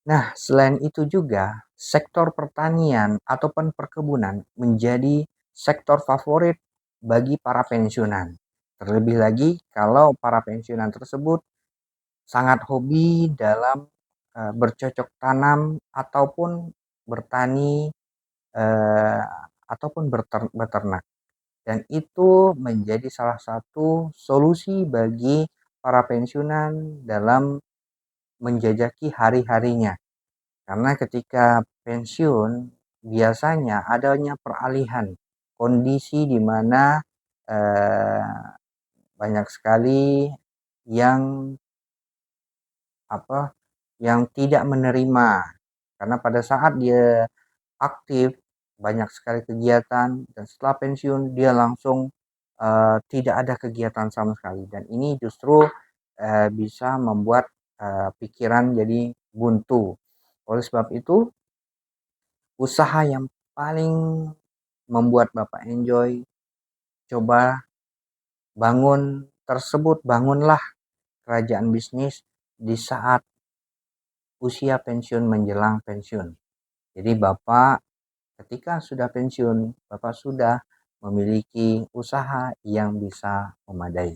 Nah, selain itu juga sektor pertanian ataupun perkebunan menjadi sektor favorit bagi para pensiunan. Terlebih lagi kalau para pensiunan tersebut sangat hobi dalam bercocok tanam ataupun bertani, eee, ataupun beternak. Dan itu menjadi salah satu solusi bagi para pensiunan dalam menjajaki hari-harinya. Karena ketika pensiun biasanya adanya peralihan kondisi di mana eh, banyak sekali yang apa yang tidak menerima, karena pada saat dia aktif banyak sekali kegiatan dan setelah pensiun dia langsung tidak ada kegiatan sama sekali, dan ini justru bisa membuat pikiran jadi buntu. Oleh sebab itu, usaha yang paling membuat Bapak enjoy, coba bangunlah kerajaan bisnis di saat usia pensiun menjelang pensiun. Jadi Bapak ketika sudah pensiun, Bapak sudah memiliki usaha yang bisa memadai.